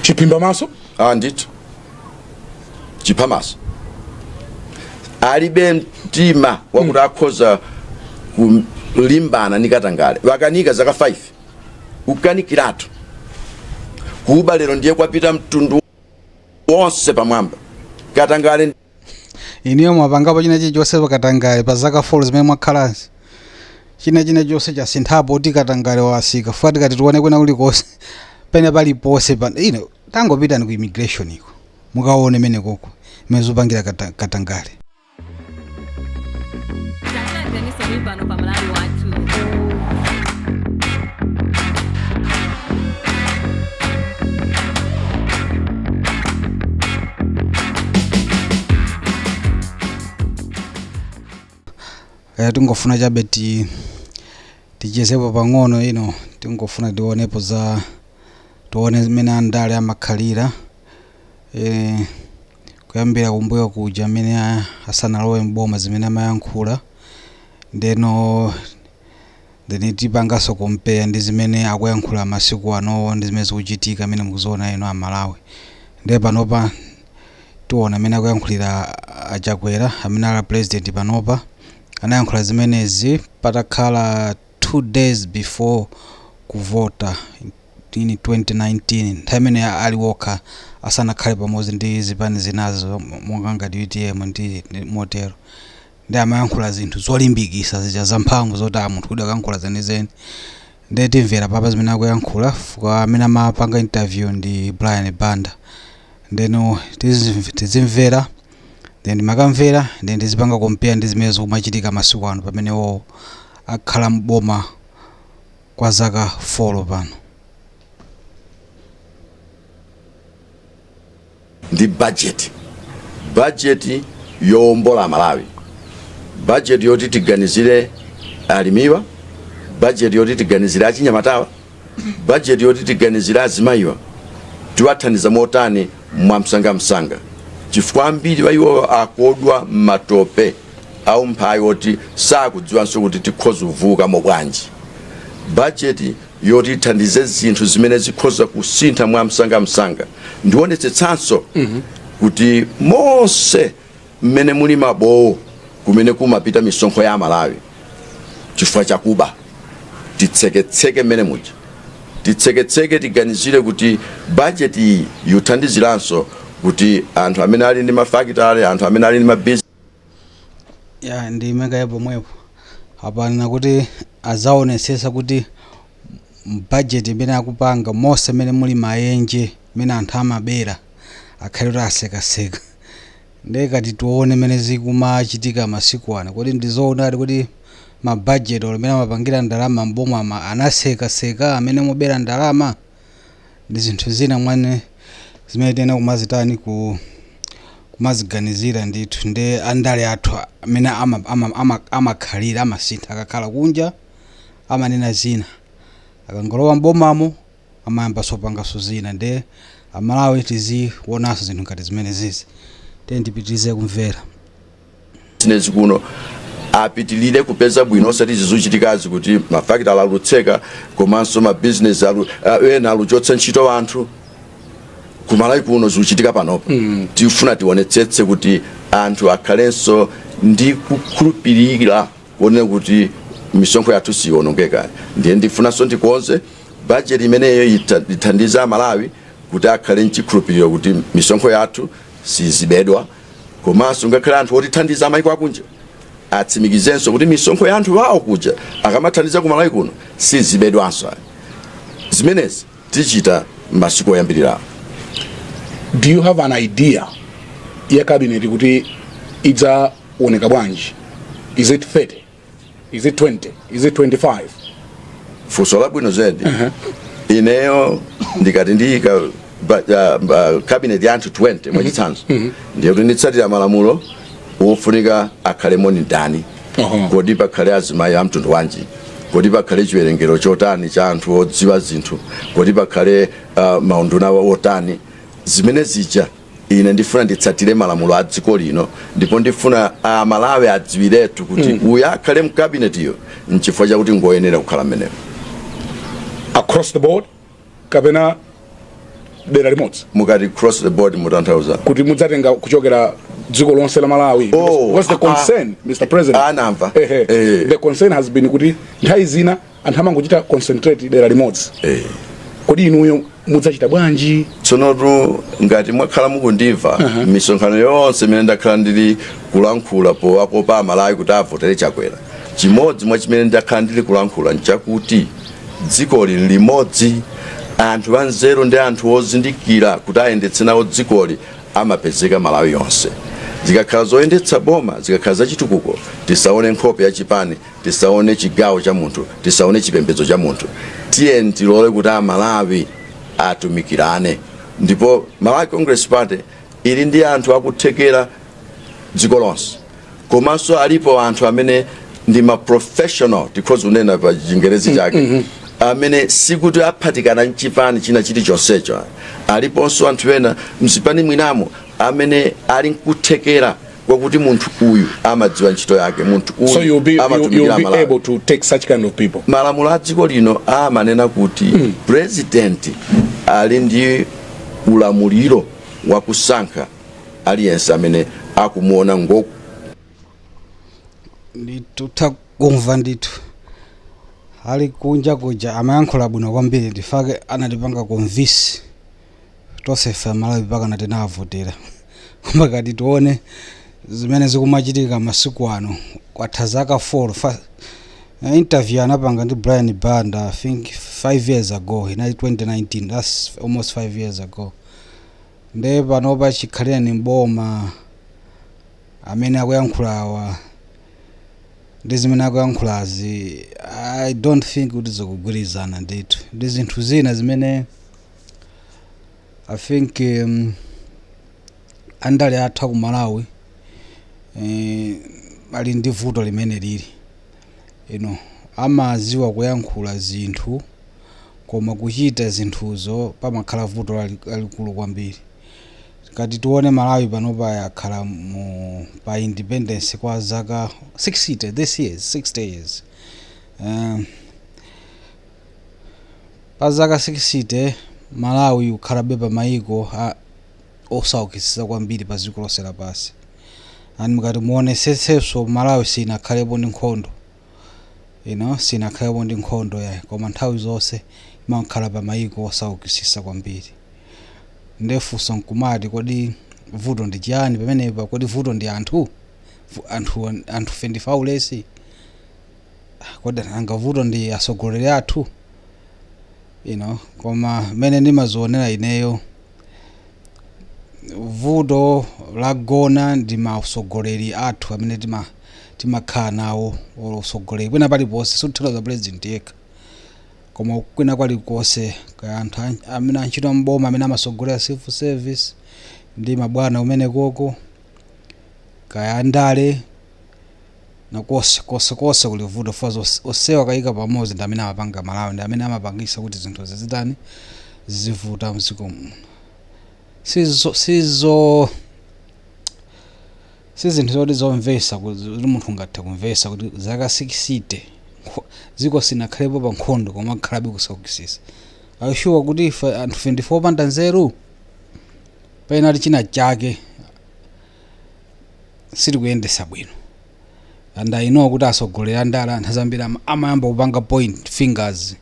chipimba maso ndithu chipamaso alibe mtima wakuti akhoza kulimbana ni Katangale wakanika zaka 5 ukanikiratu kuba lero ndiye kwapita mtundu wonse pamwamba Katangale iniyo mwapangapo china chose Katangale pa zaka 4 zimene mwakhalansi china chose chasinthapo kuti Katangale wasika fuati kati tione kwena kulikonse pene paliponse ino tangopitani ku immigration iko mukaone mene koko mezopangira Katangale. Pano pa Malawi watu. Tingofuna chabe tichezepo pang'ono ino tingofuna tionepo za tuone zimene andale amakhalira kuyambira kumbuyo kuja amene Asanalowe mboma zimene amayankhula ndeno tipangaso compare ndi zimene akuyankhula masiku ano ndi zimene zikuchitika amene mukuziona ino Malawi. Ndiye panopa tiona amene akuyankhulira achakwera amene ali president panopa anayankhula zimenezi patakhala 2 days before kuvota in 2019 nthawi imene ali wokha asanakhale pamodzi ndi zipani zinazo monga ngati UTM ndi motero. Ndi amayankhula zinthu zolimbikitsa zija zamphamvu zoti munthu kuti akayankhula zenizeni. Ndiye timvera papa zimene akuyankhula kwa amene amapanga interview ndi Brian Banda. Ndeno tizimvera then makamvera then tizipanga compare ndi zimene zikumachitika masiku ano pamene wo akhala mboma kwa zaka 4 pano. Ndi budget yombola Malawi, budget yoti tiganizire alimiwa, budget yoti tiganizire achinyamatawa, budget yoti tiganizire azimayiwa tiwathandiza motani mwamsanga chifukwa ambiri waiwo akodwa matope au mphayi oti sakudziwanso kuti tikhoza kuvuka mobwanji. Budget yoti thandize zinthu zimene zikhoza kusintha mwamsanga ndionetsetsanso kuti monse mmene muli mabowo kumene kumapita misonkho ya Malawi chifukwa chakuba titseketseke mmene muja titseketseke tiganizire kuti budget iyi yothandiziranso kuti anthu amene ali ndi mafakitale anthu amene ali ndi mabusiness ndi mega pomwepo apana kuti azaonetsetsa kuti budget imene akupanga monse mmene muli maenje mmene anthu amabera akhale asekaseka. Ndiye kati tuone mmene zikumachitika masiku ano kuti ndizoona kuti mabudget amene amapangira ndalama mboma anasekaseka amene mubera ndalama ndi zinthu zina mwane zimene tena kumazitani kumaziganizira ndithu. Ndi andale athu amene amakhalira amasintha akakhala kunja amanena zina akangolowa mbomamo amayamba sopangaso zina. Ndi Amalawi tizionanso zinthu ngati zimene zizi tendipitirize kumvera business kuno apitilire kupeza bwino osati zizochitikazi kuti mafakitala alutseka komanso ma business ena aluchotsa ntchito anthu kumalawi kuno zikuchitika panopo. Tifuna tionetsetse kuti anthu akhalenso ndi kukhulupirira kuonera kuti misonkho yathu siwonongeka. Ndiye ndifunanso ndikonze budget imeneyo ithandiza Malawi kuti akhale nchikhulupiriro kuti misonkho yathu sizibedwa komanso ngakhale anthu otithandiza amaiko akunja atsimikizenso kuti misonkho ya anthu wawo kuja akamathandiza ku Malawi kuno sizibedwanso. Zimenezi tichita masiku oyambirira. Do you have an idea ya cabinet kuti idzaoneka bwanji? Is it 30? Is it 20? Is it 25? Funso labwino zedi. Ineyo ndikati ndiyika cabinet ya anthu 20 mwachitsanzo ndiye kuti nditsatira malamulo wofunika akhalemo ni ndani, kodi pakhale azimayi amtundu wanji, kodi pakhale chiwerengero chotani cha anthu odziwa zinthu, kodi pakhale maunduna otani. Zimene zija ine ndifuna nditsatire malamulo a dziko lino ndipo ndifuna Malawi adziwiretu kuti uya akhale mu cabinet iyo nchifukwa chakuti ngoyenera kukhala mmenemo across the board kapena dera limodzi mukati cross the board mutanthauza kuti mudzatenga kuchokera dziko lonse la Malawi. What's the concern, Mr. President? Anamva. The concern has been kuti nthawi zina anthu amangochita concentrate dera limodzi. Kodi inuyo mudzachita bwanji? Tsonotu ngati mwakhala mukundimva misonkhano yonse imene ndakhala ndili kulankhula apo pa Malawi kuti avotere chakwera. Chimodzi mwa chimene ndakhala ndili kulankhula nchakuti dzikoli limodzi, anthu anzeru ndi anthu ozindikira kuti ayendetse nawo dzikoli amapezeka Malawi yonse. Zikakhala zoyendetsa boma, zikakhala zachitukuko, tisaone nkhope ya chipani, tisaone chigawo cha munthu, tisaone chipembedzo cha munthu. Tiye tilole kuti Malawi atumikirane. Ndipo Malawi Congress Party ili ndi anthu akuthekera dziko lonse. Komanso alipo anthu amene ndi ma professional, because unena pa Chingerezi chake. Amene sikuti aphatikana nchipani china chilichonsecho. Aliponso anthu ena mzipani mwinamo amene ali nkuthekera kwakuti munthu uyu amadziwa ntchito yake, munthu uyu. So you'll be able to take such kind of people. Malamulo a dziko lino amanena kuti president ali ndi ulamuliro wa kusankha aliyense amene akumuona ngoku. Nditakumva ndithu ali kunja amayankhula bwino kwambiri, ndifake anatipanga convince tosefa Malawi paka natena avotera koma kati tione zimene zikumachitika masiku ano. Kwatha zaka 4 interview anapanga ndi Brian Banda, I think 5 years ago, in 2019, that's almost 5 years ago. Nde panopa chikhalira ni mboma amene akuyankhulawa ndi zimene akuyankhulazi, I don't think kuti zikugwirizana ndithu. Ndi zinthu zina zimene I think andale athu ku Malawi ali ndi vuto limene lili, amaziwa kuyankhula zinthu koma kuchita zinthuzo pamakhala vuto alikulu kwambiri. Kati tione Malawi panopa yakhala pa independence kwa zaka 60 this year, 60 years. Pa zaka 60 Malawi ukhalabe pa maiko osaukitsitsa kwambiri pa dziko lonse lapansi. Ani mukati muone seseso Malawi sinakhalepo ndi nkhondo, sinakhalepo ndi nkhondo yayi, koma nthawi zonse imakhala pa maiko osaukitsitsa kwambiri. Ndefunso nkumati kodi vuto ndi chiyani pamenepa? Kodi vuto ndi anthu fendifa ulesi? Kodi nanga vuto ndi asogoleri athu? Koma mene ndimazionera ineyo vuto lagona ndi masogoleri athu amene timakhala nawo. Osogoleri kwina paliponse sutithola president yekha, koma kwina kwalikonse kaya anthu amene anchita mboma amene amasogolera civil service ndi mabwana umene koko kaya andale na kose kuli vuto fazo osewa kayika pamodzi ndi amene amapanga Malawi, ndi amene amapangisa kuti zinthu zizitani zivuta mdziko muno. Sizinthu zoti zomvesa kuti munthu ungathe kumvesa kuti zaka 60 dziko sinakhalepo pa nkhondo koma kukhalabe kusaukitsitsa. Ayishuwa kuti ife anthu 24 panda nzeru pena ali china chake siri kuyendesa bwino. And I know kuti asogolera ndala anthu azambiri amayamba kupanga point fingers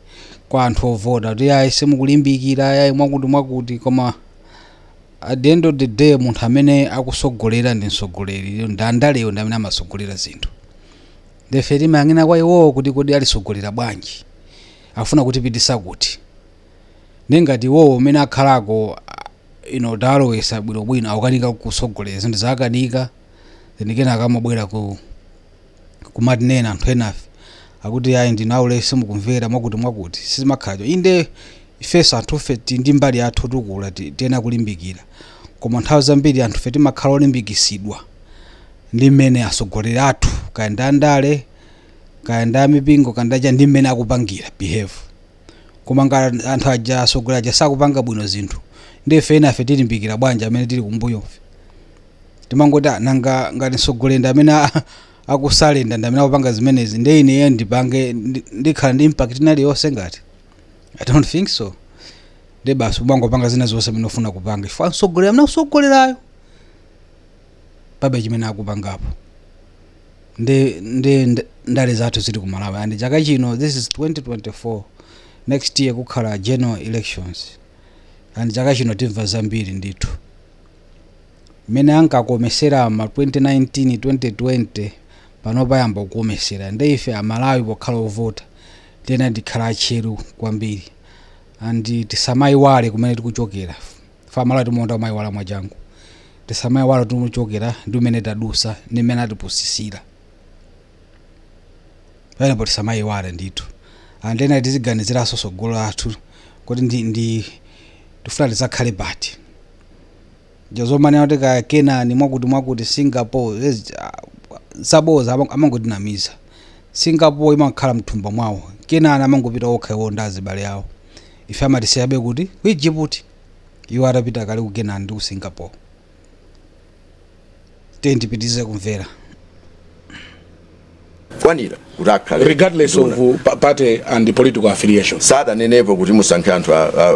kwa anthu ovota kuti ayi simukulimbikira ayi mwakuti, koma at the end of the day munthu amene akusogolera ndi msogoleri, ndandaleyo ndi amene amasogolera zinthu. Ndefe timayang'ana kwa iwowo kuti kodi alisogolera bwanji, afuna kutipitisa kuti. Nengati iwowo amene akhalako dalowesa bwinobwino akukanika kusogolera zinthu zakanika, then kena akamabwera kumatinena anthu enafe akuti ayi ndinaule simukumvera mwakuti sizimakhala. Inde ifeso anthufe ndi mbali yathu tukula tiyena kulimbikira, koma nthawi zambiri anthufe timakhala olimbikisidwa ndi mmene asogolera athu kaya ndandale kaya ndamipingo kandacha ndi mmene akupangira behave. Koma ngati anthu aja asogolera aja sakupanga bwino zinthu, ndefe enafe tilimbikira bwanji amene tili kumbuyofe. Timangoti nanga ngati msogolera amene akusalenda ndi amene akupanga zimenezi, ndi ine ndipange ndikhala ndi impact inali yonse ngati? I don't think so. de basi ubangopanga zina zonse amene ufuna kupanga ifa nsogolera amene usogolerayo pabe chimene akupangapo ndale zathu zili ku Malawi and chaka chino this is 2024 next year kukhala general elections and chaka chino timva zambiri ndithu mene ankakomesera ma 2019 2020 pano payamba kukomesera ndeife amalawi pokhala ovota tena ndikhala acheru kwambiri and tisamayiwale kumene tikuchokera fa malawi timonda mayiwala mwachangu tisamayiwale tumuchokera ndi umene tadusa ndi mmene atipusisira pano tisamayiwale ndithu and tena tiziganiziraso sogolo athu kuti ndi tifuna tizakhale bati jazomani kuti ka Kenani mwakuti Singapore saboza amangodinamiza Singapore imakhala mthumba mwawo Kenani amangopita okha iwo ndazi bale yawo ife amatiseyabe kuti ku Egypt iwo atapita kale ku Kenani ndi ku Singapore tendipitize kumvera kwanira kuti akhale regardless of party and political affiliation sada nenepo kuti musankhe anthu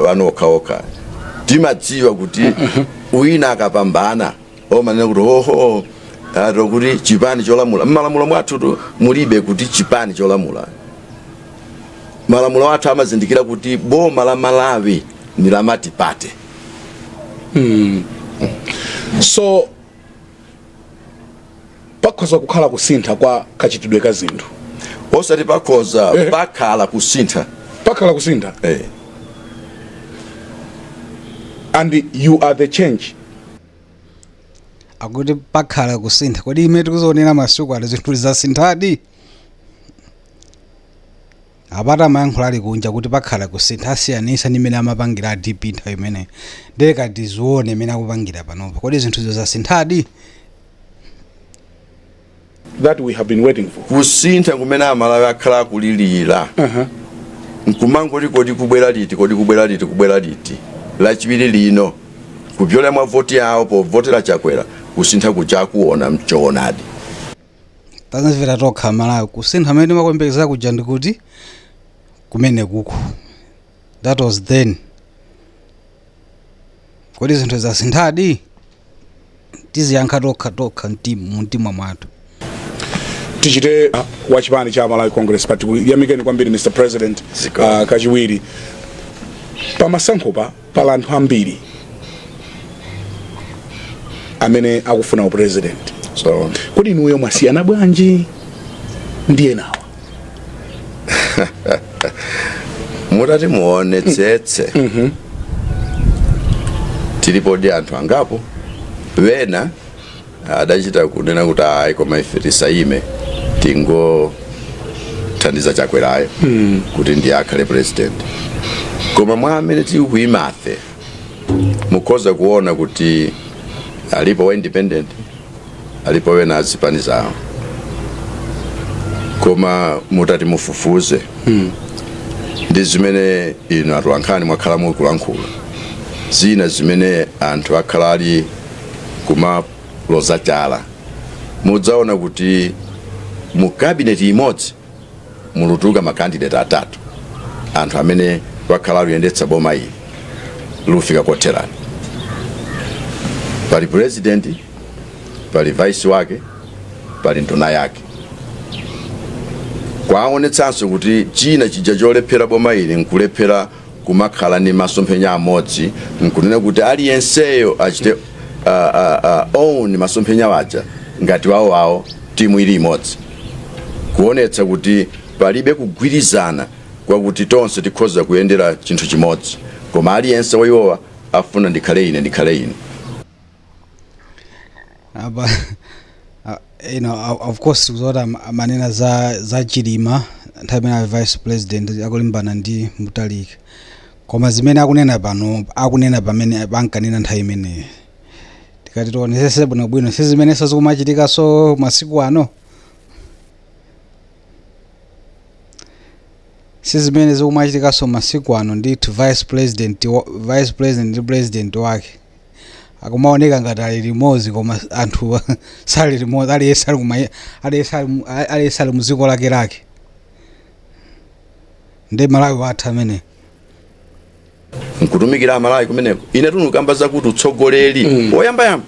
anokhaokha timadziwa kuti wina akapambana omanena kuti oho ato kuti chipani cholamula m'malamulo mwathu mulibe kuti chipani cholamula malamulo athu amazindikira kuti boma la Malawi ni la multi-party. So pakhoza kukhala kusintha kwa kachitidwe ka zinthu osati pakhoza pakhala kusintha and you are the change akuti pakhala kusintha kodi imene tikuzonena masuku ali zinthu zasinthadi apata mayankhula ali kunja kuti pakhala kusintha asiyanisa ndi imene amapangira DP nthawi imene ndeka tizione imene akupangira panopa kodi zinthu zasinthadi that we have been waiting for kusintha kumene amalawi akhala kulilira nkumangoti kodi kubwera liti lachiwiri lino kupyola mwa voti yawo po votera chakwera kusintha kuchakuona mchoonadi tazimvera tokha Malawi kusintha amene makwembekeza kuja ndikuti kumene kuku that was then kodi zinthu zasinthadi tiziyankha tokha mtima mwathu tichite wa chipani cha Malawi Congress Party yamikeni kwambiri Mr. President kachiwiri pamasankhopa pala anthu ambiri amene akufuna upresident so kodi inuyo mwasiyana bwanji ndiye nawa mutati muone tsetse tilipo ndi anthu angapo wena adachita kunena kuti ayi koma ife tisaime tingo thandiza chakwerayo kuti ndiye akhale president koma mwa amene tikuyimafe mukhoza kuona kuti alipo wa independent alipo wena azipani zawo koma mutati mufufuze ndi zimene ino atuwankhani mwakhala mukulankhula zina zimene anthu akhala ali kumaloza chala mudzaona kuti mu cabinet imodzi mulutuluka makandidate atatu anthu amene wakhala luyendetsa boma ili lufika kotherani pali president pali vice wake pali nduna yake kwaonetsanso kuti china chija cholephera boma ili nkulephera kumakhala ni masomphenya amodzi nkunena kuti aliyenseyo achite own masomphenya waja ngati wawo timu ili imodzi kuonetsa kuti palibe kugwirizana kwa kuti tonse tikhoza kuyendera chinthu chimodzi koma aliyense wayiwowa afuna ndikhale ine you know, of course kuzota manena za chilima nthawi imene vice president akulimbana ndi Mutalika koma zimene akunena pamene bankanena nthawi imeneyi tikati tionesese bwinobwino si zimene zikumachitika masiku ano si zimene zikumachitika masiku ano ndithu vice president ndi president wake akumaoneka ngati ali limodzi koma anthu sali limodzi aliyese ali muziko lake ndi Malawi wathu amene nkutumikira amalawi kumeneko ine tunukambaza kuti utsogoleri oyamba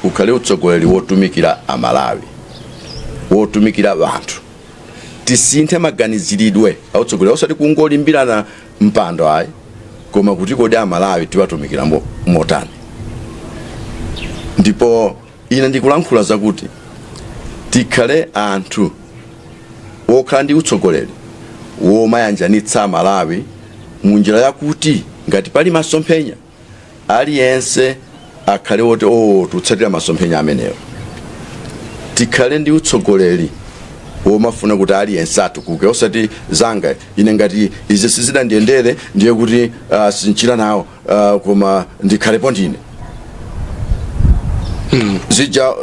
ukhale utsogoleri wotumikira amalawi wotumikira vanthu tisinthe maganiziridwe autsogoleri osati kungolimbirana mpando ayi koma kuti kodi amalawi tiwatumikira motani ndipo ine ndikulankhula zakuti tikhale anthu wokhala ndi utsogoleri womayanjanitsa amalawi munjira yakuti ngati pali masomphenya aliyense akhale woti tutsatira masomphenya amenewo tikhale ndi utsogoleri womafuna kuti aliyense atukuke osati zanga ine ngati izi sizidandiyendere ndiye kuti sinchira nawo koma ndikhalepo ndine zija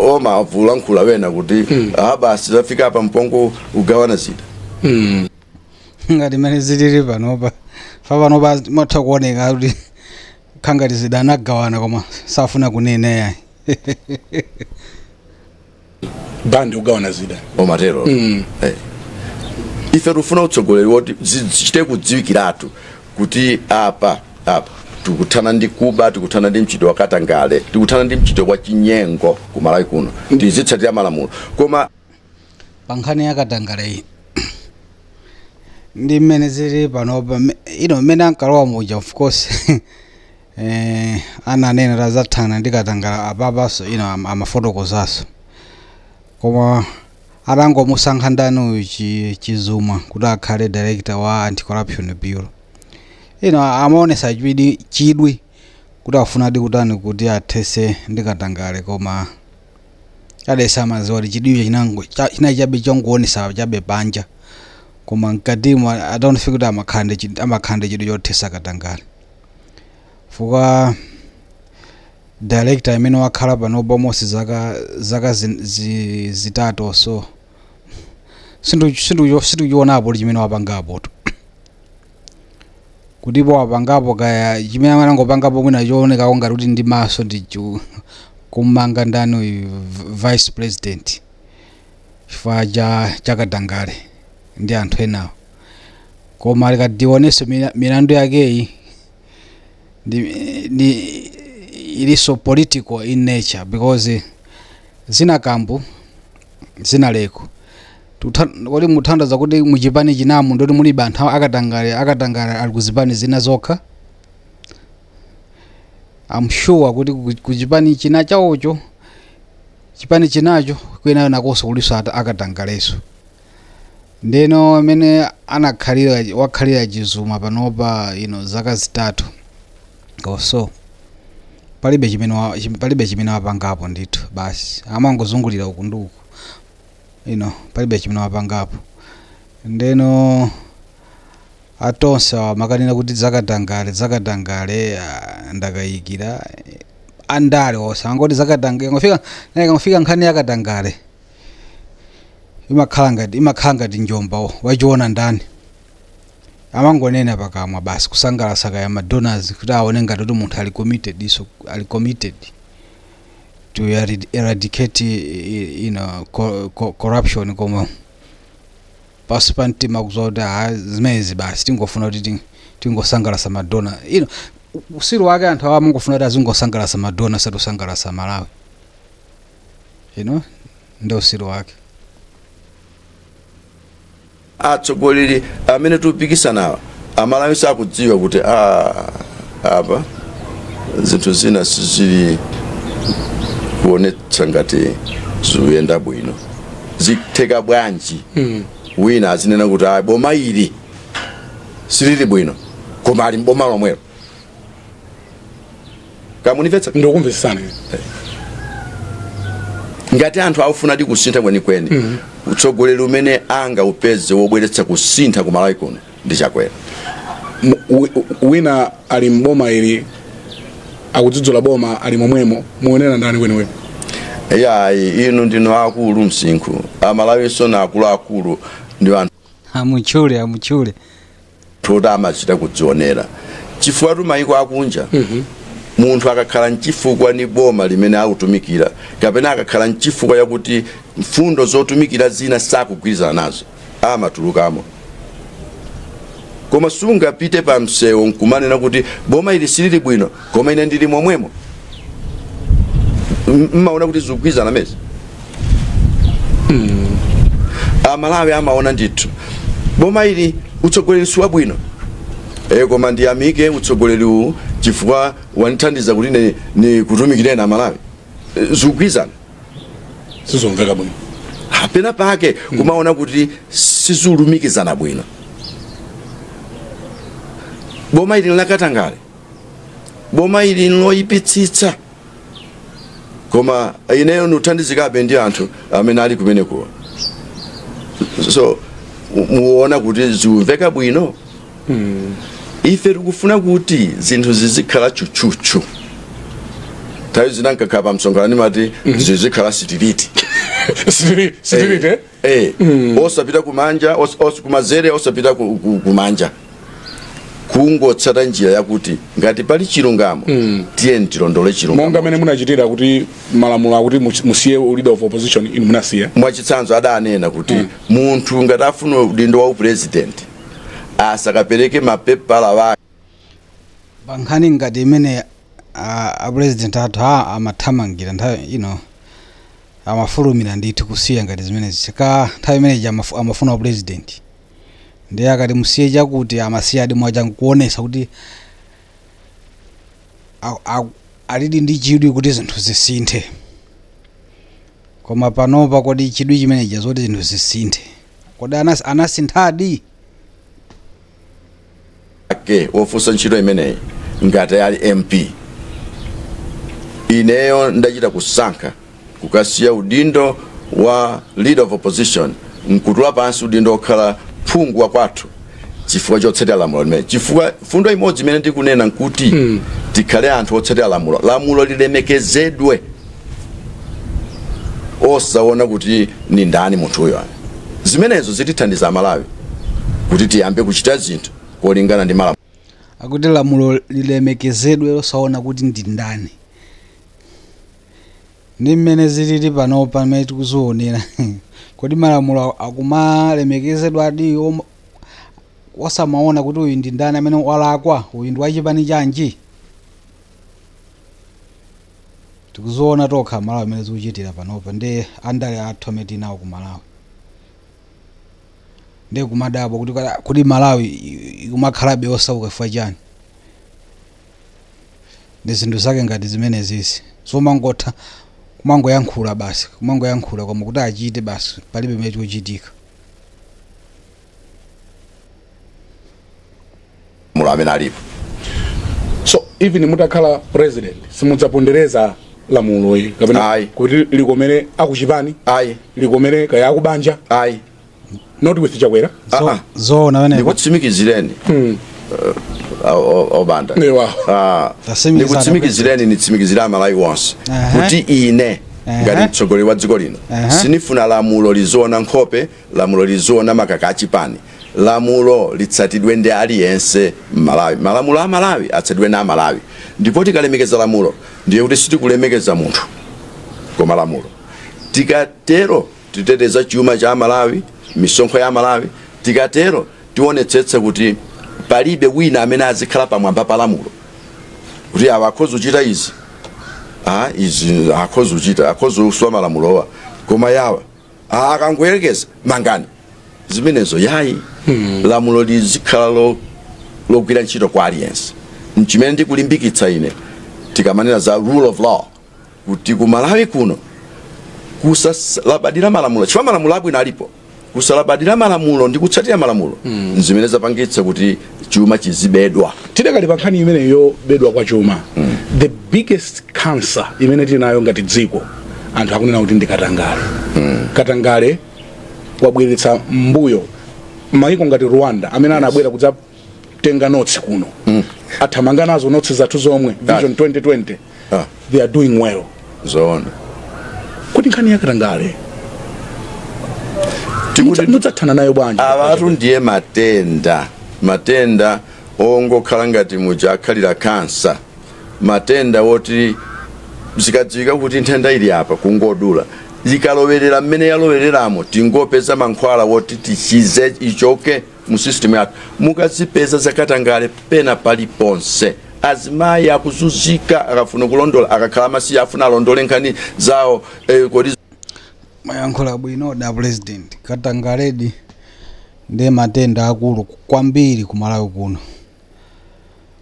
omavulankhula wena kuti basi zafika apa mpongo ugawana zida ngati mene zilili panopa panopa matha kuoneka kuti khangati zida anagawana koma safuna kuneneya bandi ugawana zida omatero ife tufuna utsogoleri woti zichite kudziwikiratu kuti apa tikuthana ndi kuba tikuthana ndi mchito wakatangale tikuthana ndi mchito kwa chinyengo kumalawi kuno tizitsatira malamulo koma pankhani yakatangale iyi ndi mmene zili panopa mmene ankalowa muja of course ananena tazathana ndi katangala apapaso amafotokozaso koma atangomusankha ndani uyu Chizuma kuti akhale director wa anti-corruption bureau amaonesa chidwi kuti afunadi kutani kuti athese ndi katangale koma adesa amaziwa kuti chidwi chinayi chabe chongoonesa chabe panja koma mkatimo adaonefika kuti amakhande chidwi chothesa katangale fuka director amene wakhala panopa mosi zaka zitatu so sindichionapo chimene wapangapo kutipo wapangapo kaya chimene anangopangapo mwina chooneka ngati kuti ndi maso ndi kumanga ndani vice president chifukwa cha katangale ndi anthu enawo koma likadionese milandu yakeyi iliso political in nature because zinakambu zinaleko kodi muthandaza kuti muchipani chinamu ndoti mulibe anthu akatangale ali kuzipani zina zokha I'm sure kuti kuchipani china chawocho chipani chinacho kwena nakonso kuliso akatangaleso ndeno amene wakhalira Chizuma panopa zaka zitatu so palibe chimene wapangapo ndithu basi amangozungulira uku ndi uku palibe chimene wapangapo ndeno atonse makanena kuti zakatangale ndakayikira andale onse angoti zakatangale ngafika nkhani yakatangale imakhala ngati njomba wachiona ndani amangonena pakamwa basi kusangalatsa kaya madonors kuti aone ngati kuti munthu ali committed to eradicate corruption koma pasi pa mtima kuzoda zimezi basi tingofuna kuti tingosangalatsa madona usiru wake anthu awo amangofuna kuti azingosangalatsa madona satusangalatsa Malawi ndi usiru wake atsogoleri amene tupikisanawa amalawi sakudziwa kuti apa zinthu zina sizili kuonetsa ngati zikuyenda bwino zitheka bwanji wina azinena kuti boma ili silili bwino koma ali mboma lomwelo kamunimvetsa ndokumvetsana ngati anthu aufuna di kusintha kwenikweni utsogoleri umene anga upeze wobweretsa kusintha ku Malawi kuno ndi Chakwera wina ali mboma ili akudzudzula boma ali momwemo muonera ndani kwenikweni inu ndinu akulu msinkhu Amalawi sona akulu ndi anthu amuchule tota amachita kudzionera chifukwa tu mayiko akunja munthu akakhala nchifukwa ni boma limene akutumikira kapena akakhala nchifukwa yakuti mfundo zotumikira zina sakugwirizana nazo amatulukamo koma sungapite pa msewu nkumanena kuti boma ili silili bwino koma ine ndili momwemo. Mmaona kuti zikugwirizana mezi. Amalawi amaona ndithu boma ili utsogoleri si wabwino, koma ndiyamike utsogoleri uwu chifukwa wandithandiza kuti ni kutumikireni Amalawi. Zikugwirizana sizomveka bwino. Apena pake kumaona kuti sizilumikizana bwino. Boma ili lakatangale, boma ili loyipitsitsa, koma ineyo nuthandizikabe ndi anthu amene ali kumeneko. So muona kuti zimveka bwino. Ife tikufuna kuti zinthu zizikhala chuchuchu. Tayo zinankakhala pa msonkhano mati zizikhala sitiriti. Sitiriti? Osapita kumanja, kumazere, osapita kumanja. Kungotsata njira yakuti ngati pali chilungamo tiye tilondole chilungamo. Monga mene munachitira kuti malamulo akuti musiye leader of opposition inu munasiya. Mwachitsanzo adanena kuti munthu ngati afuna udindo wa president asakapereke mapepala wake. Bankhani ngati imene a president athu amathamangira nthawi amafulumira ndithu kusiya ngati zimene zisika nthawi imene amafuna president. Ndiye akati musiye chakuti amasiya adi mwacha kuonesa kuti alidi ndi chidwi kuti zinthu zisinthe. Koma panopa kodi chidwi chimene chazoti zinthu zisinthe kodi anasinthadi ofusa ntchito imeneyi ngati ali MP. Ineyo ndachita kusankha kukasiya udindo wa leader of opposition nkutula pansi udindo okhala phungu wa kwathu chifukwa chotsatira lamulo limene. Chifukwa fundo imodzi imene ndikunena nkuti tikhale anthu otsatira lamulo lilemekezedwe, osaona kuti ni ndani munthuyo. Zimenezo zitithandiza Amalawi kuti tiyambe kuchita zinthu kolingana ndi malamulo. Akuti lamulo lilemekezedwe osaona kuti ndi ndani. Ndi mmene zilili panopa mmene tikuzionera. Kodi malamulo akumalemekezedwa adi osamaona kuti uyu ndi ndani amene walakwa, uyu ndi wachipani chanji. Tikuziona tokha Malawi amene zikuchitira panopa ndi andale athu amene tinawo ku Malawi. Ndi kumadabo kuti Malawi ikumakhalabe osauka chifukwa chani. Ndi zinthu zake ngati zimene zisi. So mangotha kumangoyankhula basi, kumangoyankhula koma kuti achite basi palibe mmene chikuchitika. Amene alipo. So even mutakhala president simudzapondereza lamulo kapena kuti likomere akuchipani, likomere kaya akubanja, not with Chakwera. Zona wene ndikutsimikizireni obanda ndikutsimikizireni nitsimikizira Amalawi wonse kuti ine ngati mtsogoleri wa dziko lino sinifuna lamulo lizoona nkhope, lamulo lizoona makaka achipani. Lamulo litsatidwe ndi aliyense Malawi. Malamulo a Malawi atsatidwe na Malawi. Ndipo tikalemekeza lamulo ndiye kuti sitikulemekeza munthu koma lamulo. Tikatero titeteza chuma cha Malawi, misonkho ya Malawi. Tikatero tionetsetsa kuti palibe wina amene azikhala pamwamba pa lamulo. Kuti awa akhoza kuchita izi. Izi akhoza kuchita, akhoza kuswa malamulowa. Koma yawa akangoyerekeza mangani. Zimenezo yayi lamulo lizikhala logwira ntchito kwa aliyense. Nchimene ndikulimbikitsa ine tikamanena za rule of law kuti ku Malawi kuno kusalabadira malamulo. Chifukwa malamulo abwino alipo. Kusalabadira malamulo ndi kutsatira malamulo zimene zapangitsa kuti chuma chizibedwa. Tidakali pa nkhani imene yobedwa kwa chuma. The biggest cancer imene tinayo ngati dziko anthu akunena kuti ndi katangale. Katangale wabweretsa mbuyo maiko ngati Rwanda amene anabwera kudzatenga notes kuno. Athamanga nazo notes zathu zomwe Vision 2020. They are doing well. Zona. Kuti nkhani ya katangale mudzathana nayo bwanji? Abantu ndiye matenda ongokhala ngati mujakhalira kansa. Matenda woti zikadziwika kuti nthenda ili apa kungodula. Zikalowerera mmene yalowereramo tingopeza mankhwala woti tichize ichoke mu system yathu mukazipeza zakatangale pena paliponse azimayi akuzunzika akafuna kulondola akakhala masiye afuna alondole nkhani zawo kodi mayankhula bwino da president katangaledi ndi matenda akulu kwambiri ku Malawi kuno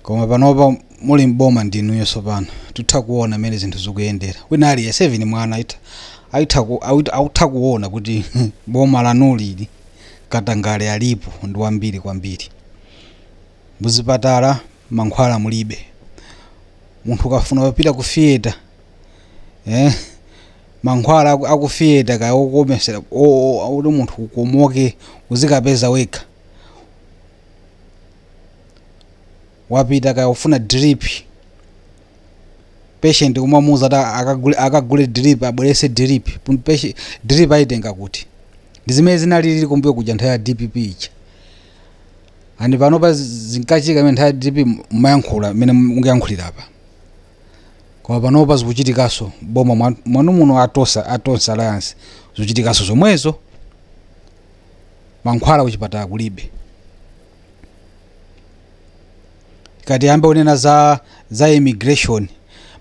koma panopa muli mboma ndinuyo sopano tutha kuona mene zinthu zikuyendera wina ali 7 mwana aitha kuona kuti boma lanulili katangale alipo ndi wambiri kwambiri muzipatala mankhwala mulibe munthu kafuna papita ku theater mankhwala akufiyeta kaya okomesera uli munthu kukomoke uzikapeza wekha wapita kaya ufuna drip patient kumamuza akagule drip abwerese drip drip aitenga kuti ndizimene zinalili kumbuyo kuja nthawi ya DPP icha andi panopa zinkachika imene nthawi ya DPP mumayankhula mmene mungayankhulira apa koma panopa zikuchitikaso boma mwanu muno atosa alliance zikuchitikaso zomwezo mankhwala kuchipatala kulibe kati yambe unena za immigration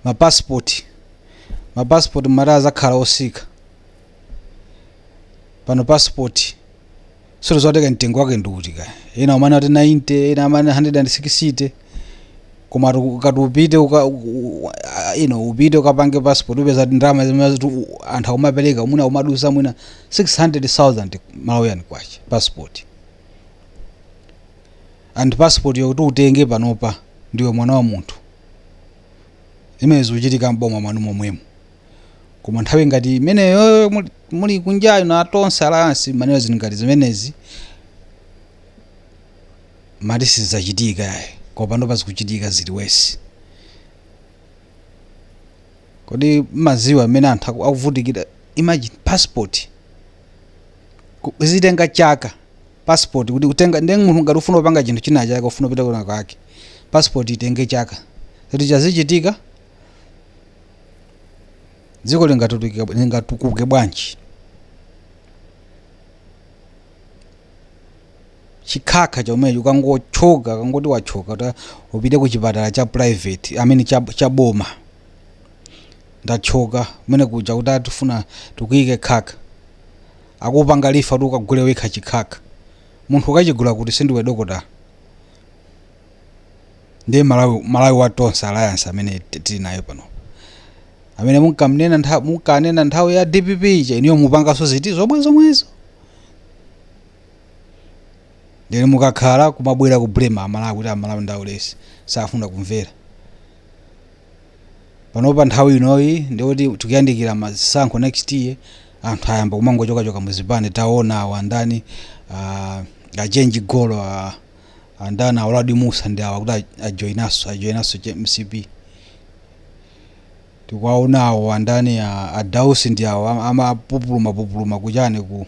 mapassport mara zakhala osika pano passport solo zoteka mtengo wake nduti kaya ina umana ati 90 ina umana 160 koma ukatupite upite ukapange passport upeza ndalama zimene anthu akumapereka umuna umadusa mwina 600,000 Malawian kwacha passport and passport yokuti utenge panopa ndiwe mwana wa munthu imene zikuchitika mboma mwanu momwemo koma nthawi ngati imeneyo muli kunjayo na atonse alliance maneyo zingati zimenezi mati sizachitika yaye koma panopa zikuchitika zili wesi kodi maziwa amene anthu akuvutikira imagine passport zitenga chaka passport kuti utenga ndi munthu ngati ufuna upanga chinthu china chake ufuna kupita kuna kwake passport itenge chaka kuti chazichitika dziko lingatukuke bwanji chikhakha chomwecho ukangochoka kangoti wachoka upite kuchipatala cha private amene cha boma ndachoka mene kuja kuti atifuna tukuyike khakha akupanga lifa kuti ukagule wekha chikhakha munthu ukachigula kuti sindiwe dokotala ndiye Malawi watonse alliance amene tili nayo pano amene munkanena nthawi ya DPP ija iniyo mupangaso ziti zomwezo ndene mukakhala kumabwera ku blame Amalawi kuti Amalawi ndaulesi safuna kumvera panopa nthawi inoyi ndikuti tikuyandikira masankho next year anthu ayamba kumangochokachoka muzipani taona awo andani achange golo andana Oladi Musa ndi awa kuti ajoinaso MCP tikwaonawo andani adausi ndi awo amapupuluma kuchane ku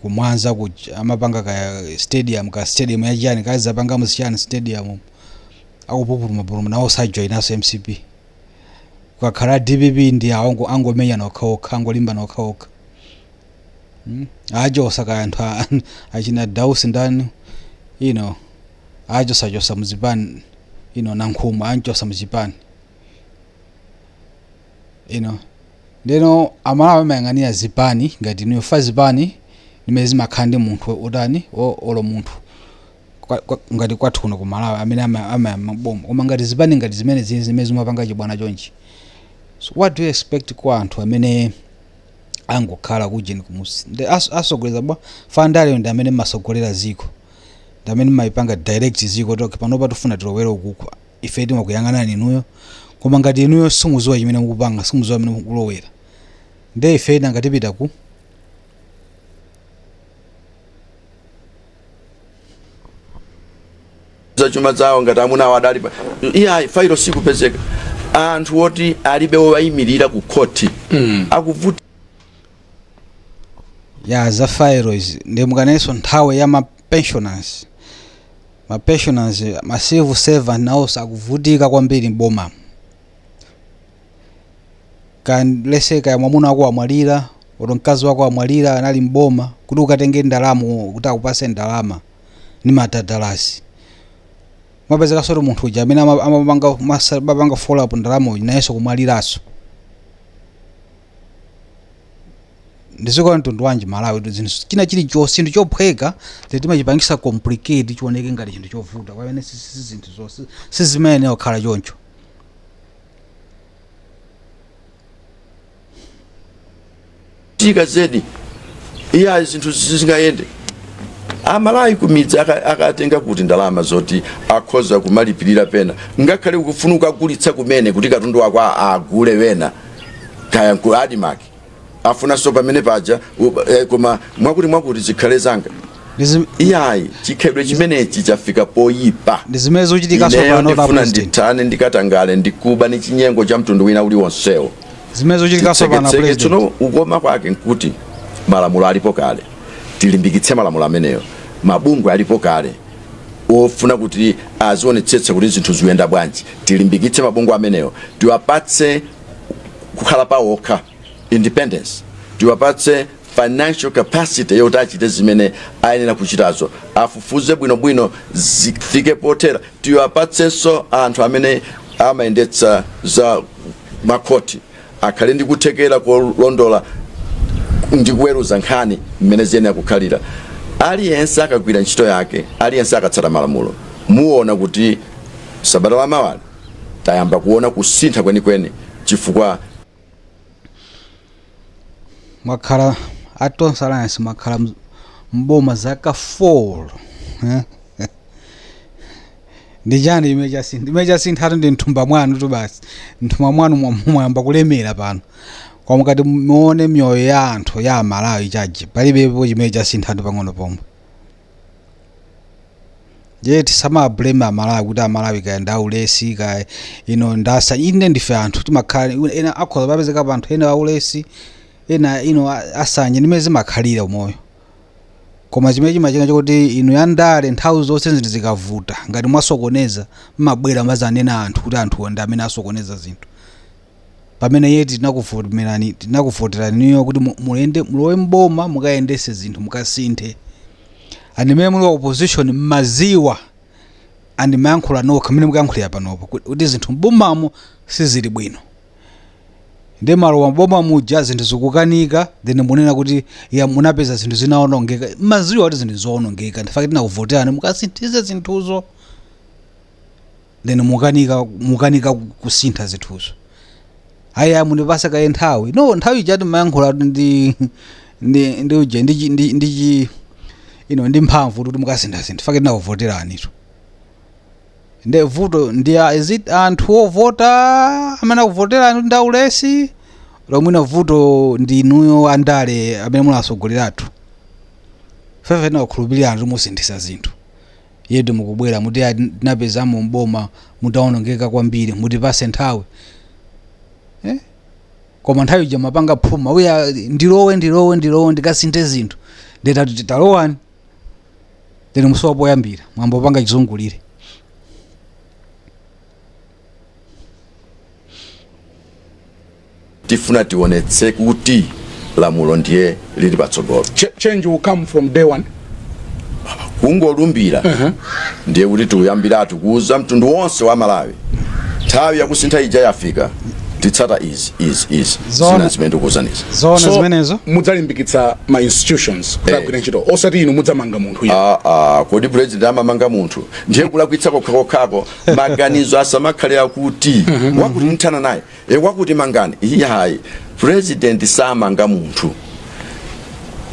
Mwanza amapanga ka stadium yachani kazapanga musichani stadium akupupuluma nawo sajoinaso MCP kukakhala DPP ndi awo angomenya nokhaokha angolimba nokhaokha ajosa ka anthu achina dausi ndani ajosa muzipani nankhumu anjosa muzipani ndeno Amalawi amayang'anira zipani ngati niyofa zipani nimene zimakhala ndi munthu utani olo munthu ngati kwathu kuno ku Malawi amene amaboma koma ngati zipani ngati zimene zimapanga chibwana chonchi so what do you expect kwa anthu amene angokhala kujeni kumusi ndi asogoleza bwa fandale ndi amene masogolera ziko ndi amene maipanga direct ziko toke panopa tufuna tilowere ukuku ife timakuyang'ana ninuyo koma ngati inuyo simuziwa chimene mukupanga simuziwa chimene mukulowera ndi ife ngatipita ku chuma zawo ngati amuna wadali iya failo sikupezeka anthu oti alibe owayimirira ku court akuvuta ya za files ndi mukaneso nthawe ya pensioners ma civil servant nawo sakuvutika kwambiri mboma kan leseka ya mwamuna wako amwalira oto mkazi wako amwalira anali mboma kuti ukatenge ndalama kuti akupase ndalama ni matadalasi mwapezeka soti munthu uja amene amapanga follow up ndalama uja nayenso kumwaliraso ndiziko mtundu wanji Malawi zinthu china chilichonse chinthu chophweka timachipangisa complicate chioneke ngati chinthu chovuta pamene zinthu zonse sizimene okhala choncho tika zedi iya zinthu zingayende Malawi kumidzi akatenga kuti ndalama zoti akhoza kumalipirira pena ngakhale ukufuna ukagulitsa kumene kuti katundu wako agule wena kaya ku adimaki afuna so pamene paja koma mwakuti zikhale zanga iyayi chikhedwe chimenechi chafika poyipa ndizimezo uchitika so pano ndifuna ndithane ndikatangale ndikuba ni chinyengo cha mtundu wina uli wonsewo zimezo uchitika so pano president tsono ukoma kwake nkuti malamulo alipo kale tilimbikitse malamulo ameneyo mabungwe alipo kale ofuna kuti azionetsetsa kuti zinthu ziyenda bwanji tilimbikitse mabungwe ameneyo tiwapatse kukhala pawokha independence tiwapatse financial capacity yoti achite zimene ayenera kuchitazo afufuze bwinobwino zifike potera tiwapatsenso anthu amene amayendetsa za makoti akhale ndi kuthekera kolondola ndi kuweruza nkhani mmene ziyenera kukhalira aliyense akagwira ntchito yake aliyense akatsata malamulo muona kuti sabata la mawali tayamba kuona kusintha kwenikweni chifukwa mwakhala atonse alliance mwakhala mboma zaka 4 ndijani imechasintha ndi mthumba mwanu tu basi mthumba mwanu mwayamba kulemera pano kwa mukati muone mioyo ya anthu ya Malawi chaji palibepo chimene chasintha pang'ono pomwe je tisama blame Malawi kuti Malawi kaenda ulesi ka ndasa ine ndife anthu timakhala ena akhoza papezeka panthu ena aulesi ena asanye nimeze makhalira umoyo koma chimene chimachika choti yandale nthawi zonse zinthu zikavuta ngati mwasokoneza mmabwera mazanena anthu kuti anthu ndi amene asokoneza zinthu pamene yeti tinakuvoteraniyo kuti mulowe mboma mukayendese zinthu mukasinthe andimene muli opposition mmaziwa andimayankhula nokha amene mukayankhulira panopo kuti zinthu mbomamo sizili bwino ndi malowa mboma muja zinthu zikukanika then munena kuti ya munapeza zinthu zinaonongeka mmaziwa kuti zinthu zoonongeka ndifake tinakuvoterani mukasinthize zinthuzo then mukanika kusintha zinthuzo aya munipasa kaye nthawi nthawi ijati mayankhula ndi ndi mphamvu kuti mukasintha zinthu fake tinakuvoterani tu nde vuto ndi is it anthu ovota amene akuvoterani ndi aulesi lomwe vuto ndi inuyo andale amene munasogoleratu fefe nakukhulupirira anthu musinthisa zinthu yedu mukubwera muti tinapezamo mboma mutaonongeka kwambiri mutipase nthawi koma nthawi ija mapanga phuma uya ndilowe ndikasinthe zinthu ndetatu titalowani then musowa poyambira mwambopanga chizungulire tifuna tionetse kuti lamulo ndiye lili patsogolo change will come from day one kungolumbira ndiye kuti tikuyambiratu kuuza mtundu wonse wa Malawi nthawi yakusintha ija yafika titsata is zona zimene ndikuuzaniza zona zimenezo mudzalimbikitsa ma institutions kutagwira ntchito osati inu mudzamanga munthu kodi president amamanga munthu ndiye kulakwitsa kokhako maganizo asamakhale akuti wakuti nthana naye wakuti mangani iyayi president samanga munthu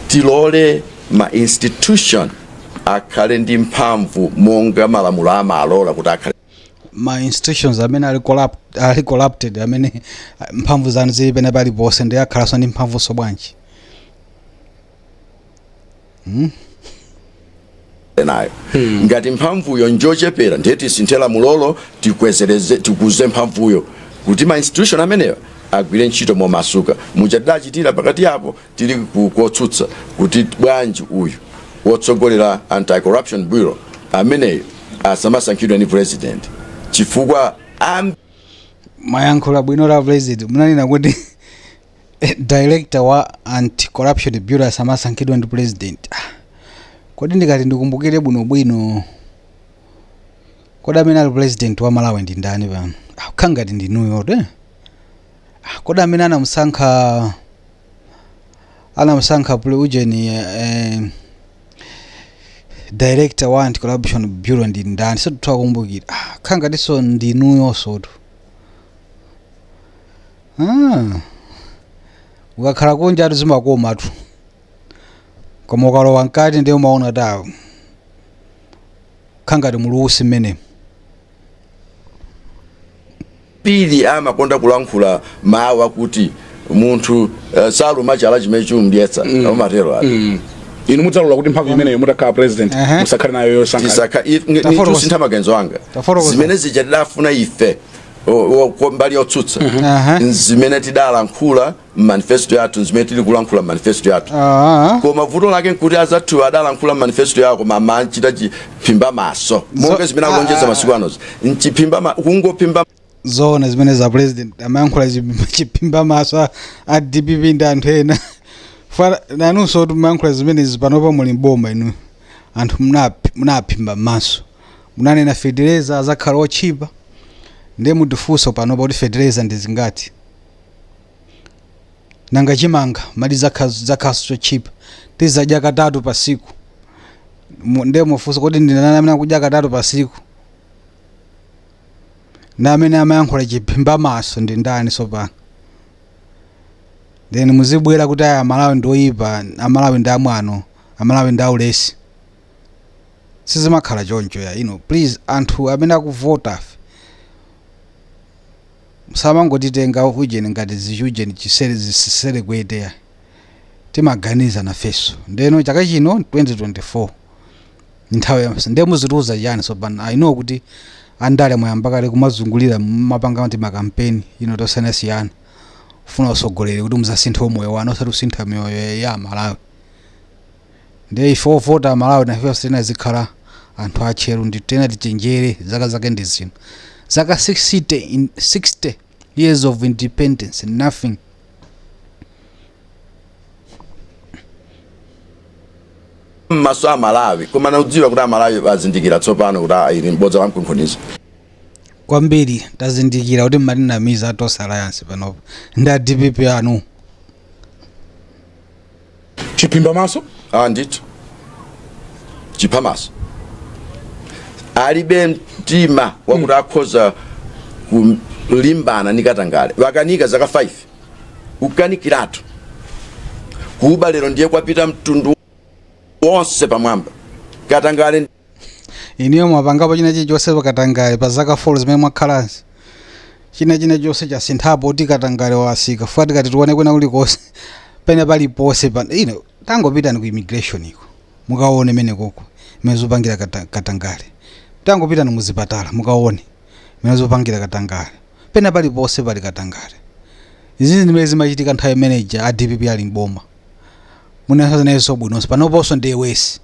tilole ma institution akhale ndi mphamvu monga malamulo amalola kuti akhale ma institutions amene ali corrupted amene mphamvu zanu zili pene paliponse ndi akhalanso ndi mphamvunso bwanji nayo ngati mphamvuyo njochepera ndiye tisinthela mulolo tikuze mphamvuyo kuti ma institution ameneyo agwire ntchito momasuka muchadachitira pakati apo tili kukotsutsa kuti bwanji uyu wotsogolera anti-corruption bureau ameneyo asamasankhidwe ni president chifukwa mayankhula bwino la president munanena kuti director wa anti-corruption bureau asamasankhidwa ndi president. Kodi ndikati ndikumbukire bwinobwino, kodi amene ali president wa Malawi ndi ndani pano? Khangati ndinuyo te. Kodi amene anamusankha ujeni director wa anti-corruption bureau ndi ndani? Situtha kumbukira. Khangati so ndinuyo sotu. Ukakhala kunja atu zimakoma tu. Koma ukalowa nkati ndiye umaona tawo. Khangati mulusi mmene. Pili amakonda kulankhula mawu kuti munthu saluma chala chimene chimuyendetsa amatero ati. Inu mudzalola kuti mphamvu imeneyo mutakhala president musakhale nayo yosankha. Sintha maganizo anga. Zimene zija tidafuna ife mbali yotsutsa zimene tidalankhula manifesto yathu, zimene tili kulankhula manifesto yathu. Koma vuto lake nkuti azathu adalankhula manifesto yako mama anchita chipimba maso monga zimene akulonjeza masiku anozi nchipimba kungopimba zona zimene za president amayankhula chipimba maso a DPP ndi anthu ena. Nanunso timayankhula zimene zipanopa muli mboma inu anthu munapimba maso munanena fertilizer azakhala ochipa. Ndiye mudifunso panopa kuti fertilizer ndi zingati. Nanga chimanga mali zakhaso chipa tizadya katatu pa siku. Ndiye mufunso kuti ndi nani amene akudya katatu pa siku. Na amene amayankhula chipimba maso ndi ndani sopano. Then muzibwera kuti aya Malawi ndi oyipa, Amalawi ndi amwano, Amalawi ndi aulesi. Sizimakhala choncho ya please anthu amene akuvota samangotitenga ujeni ngati zichujeni zisere kuyeteya. Timaganiza nafeso. Ndeno chaka chino 2024 nthawi yonse ndiye muzituza yani sopano. I know kuti andale moyamba kale kumazungulira mapanga ndi makampeni tosiyana. Funa usogolere kuti muzasintha moyo wanu osati usintha moyo ya Malawi. Ndiye ife ovota Malawi na ife sina zikhala anthu acheru ndi tena tichenjere zaka zake ndi zino. Zaka 60 years of independence, nothing. maso a Malawi koma naudziwa kuti Malawi bazindikira tsopano kuti ili mbodza lamkunkhunizo. Kwambiri tazindikira kuti matinamiza atosa alliance panopa nda DPP anu. Chipimba maso? Ndithu. Chipha maso. Alibe mtima wakuti akhoza kulimbana ndi Katangale. Wakanika zaka 5. Ukanikiratu. Kuba lero ndiye kwapita mtundu wonse pamwamba. Katangale iniyo mwapangapo china chilichonse pa Katangale pa zaka 4 zimene mwakhalanso. China chonse chasinthapo kuti Katangale wasika. Fuati kati tione kwena kulikonse pene paliponse tangopita ni ku immigration iko. Mukaone mene koko. Mezopangira Katangale. Tangopita ni muzipatala mukaone. Mezopangira Katangale. Pene paliponse pali Katangale. Izi zimene zimachitika nthawi manager a DPP ali mboma. Munazo neso bwinonso panoponso ndiye wesi.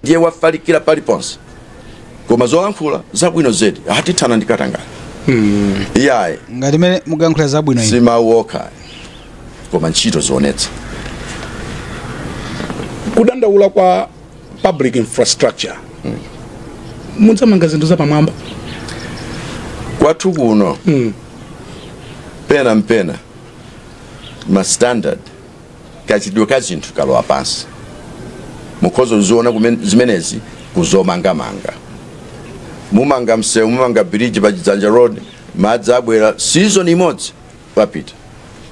ndiye wafalikira paliponse. Koma zolankhula zabwino zedi atithana ndi Katangale. Iyayi ngati mene mukuyankhula zabwino ino simauoka koma ntchito zionetsa. Kudandaula kwa public infrastructure mudzamanga zinthu zapamwamba kwathu kuno pena mpena ma standard kachidwe ka zinthu kalowa pansi. Mukhozo ziona zimenezi kuzomangamanga. Mumanga msewu, mumanga bridge pa Chidzanja Road, madzi abwera season imodzi papita.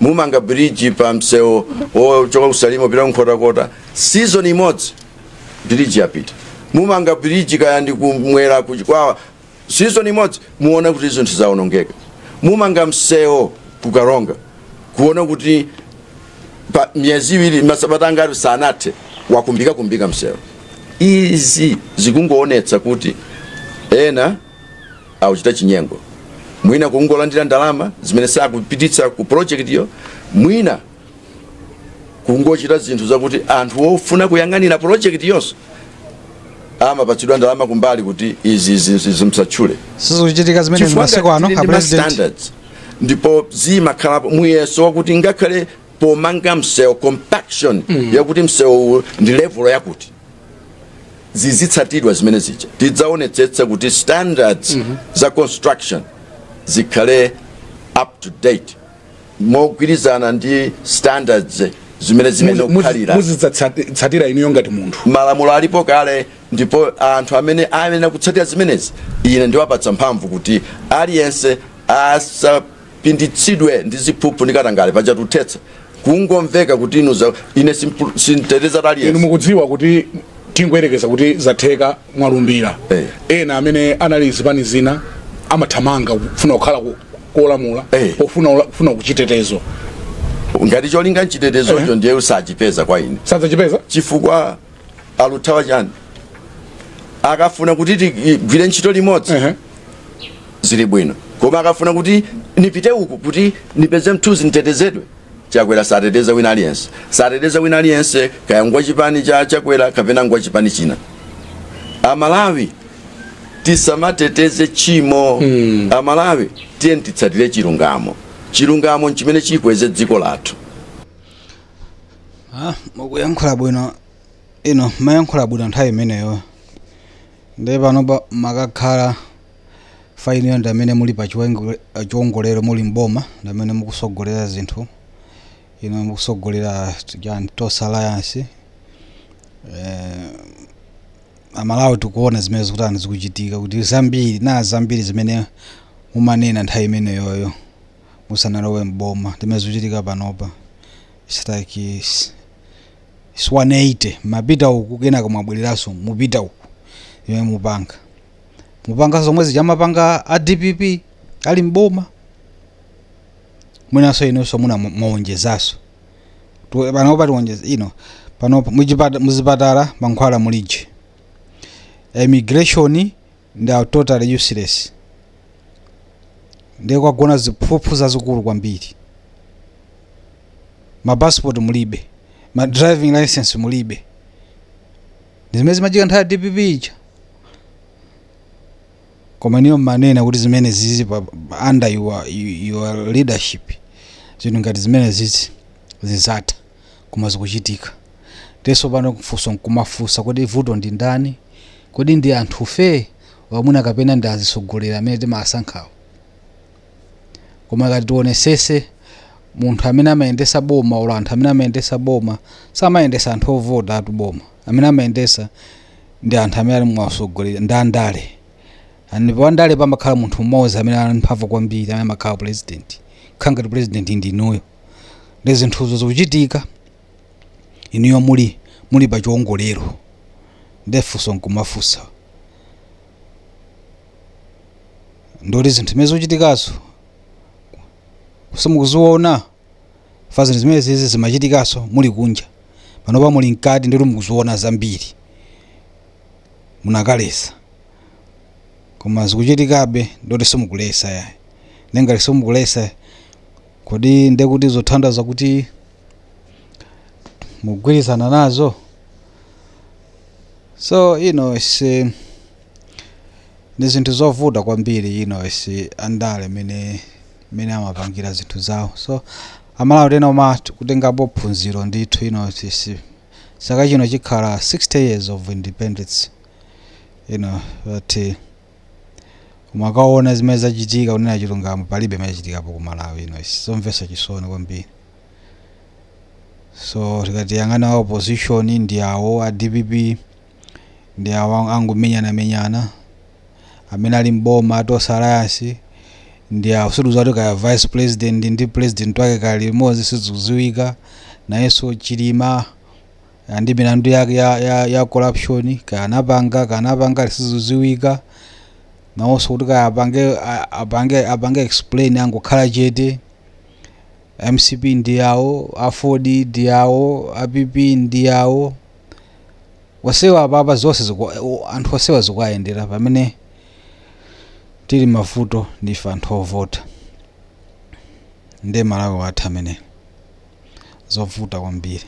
Mumanga bridge pa msewu choka Usalimo pita Nkhotakota, season imodzi bridge yapita. Mumanga bridge kaya ndi kumwera kuchikwawa, season imodzi muona kuti zinthu zaonongeka. Mumanga msewu kukaronga, kuona kuti pa myezi iwiri masabata ngati sanathe wakumbika msewu. Izi zikungoonetsa kuti ena auchita chinyengo. Mwina kungolandira ndalama zimene sakupititsa ku project iyo, mwina kungochita zinthu zakuti anthu ofuna kuyang'anira project yonso amapatsidwa ndalama kumbali kuti izi zimsatchule sizochitika zimene masiku ano a president standards ndipo zimakhalapo muyeso wakuti ngakhale pomanga msewu compaction yakuti msewu ndi level yakuti zizitsatidwa zimene zija tidzaonetsetsa kuti standards za construction zikhale up to date mogwirizana ndi standards zimene okhalira muzitsatira inu ngati munthu malamulo alipo kale ndipo anthu amene ayenera kutsatira zimenezi ine ndiwapatsa mphamvu kuti aliyense asapinditsidwe ndi ziphuphu ndi katangale pachatuthetsa kungomveka kuti ine sinteteza aliyense. inu mukudziwa kuti tingoyerekeza kuti zatheka mwalumbira ena amene anali zipani zina amathamanga kufuna kukhala kolamula pofuna kuchitetezo ngati cholinga nchitetezocho ndiye usachipeza kwa ine sadzachipeza chifukwa aluthawa chani akafuna kuti tigwire ntchito limodzi zili bwino koma akafuna kuti nipite uku kuti nipeze mthunzi nitetezedwe chakwera sateteza wina aliyense kaya ngwa chipani chakwera kapena ngwa chipani china amalawi tisamateteze chimo amalawi tiye titsatire chilungamo chimene chikweze dziko lathu. mukuyankhula bwino mayankhula bwino nthawi imeneyo ndi pano makakhala fainiyo ndi amene muli pa chiwongolero muli mboma ndi amene mukusogolera zinthu ino mukusogolera TOS Alliance amalawi tikuona zimene zikutani zikuchitika kuti zambiri zimene mumanena nthawi imeneyoyo musanalowe mboma ndimene zikuchitika panopa it's like it's 180 mapita uku kenaka mwabwereranso mupita uku imene mupanga zomwe zijamapanga a DPP ali mboma mwinanso inonso muna mwonjezaso panopa tiwonjeza panopa muzipatala mankhwala mulije immigration ndi totally useless ndiye kwagona ziphuphu zazikulu kwambiri mapassport mulibe driving license mulibe zimene zimachika nthawi ya DPP ija koma niyo manena kuti zimene zizi under your leadership zinthu ngati zimene zizi zizatha koma zikuchitika teso pano kufunsa nkumafunsa kodi vuto ndi ndani kodi ndi anthu fe wamuna kapena ndi azisogolera amene timasankhawo koma ngati tionesese munthu amene amayendesa boma ola anthu amene amayendesa boma samayendesa anthu ovota atu boma amene amayendesa ndi anthu amene ali mwasogolera ndi andale ndipo andale pamakhala munthu mmodzi amene ali mphamvu kwambiri amene amakhala president khangati president ndi inuyo ndi zinthuzo zikuchitika inuyo muli pa chiwongolero ndefunso nkumafunsa ndoti zinthu zimene zikuchitikazo simukuziona zinthu zimene zizi zimachitikaso muli kunja panopa muli mkati ndoti mukuziona zambiri munakalesa koma zikuchitikabe ndoti simukulesa yayi nengati simukulesa kodi ndekuti zothandiza kuti mugwirizana nazo so ndi zinthu zovuta kwambiri andale mene amapangira zinthu zawo so amalawi tena umati kutengapo phunziro ndithu saka chino chikhala 60 years of independence but umakaona zimene zachitika unena chilungamo palibe imene chitikapo ku Malawi somvetsa chisoni kwambiri so tikatiyang'ana wa opposition ndi awo a DPP ndi awo angumenyana amene ali mboma TOS Alliance ndi akusuduza kuti kaya vice president ndi president wake kali limodzi sizidziwika nayenso chilima ndi milandu yake ya corruption kanapanga sizidziwika nawonso kuti kaya apange explain angokhala chete MCP ndi yawo afodi ndi yawo APP ndi yawo wasewa apapa zonse anthu wasewa zikuyendera pamene tili mavuto ndife anthu ovota ndi Malawi wathu amene zovuta kwambiri.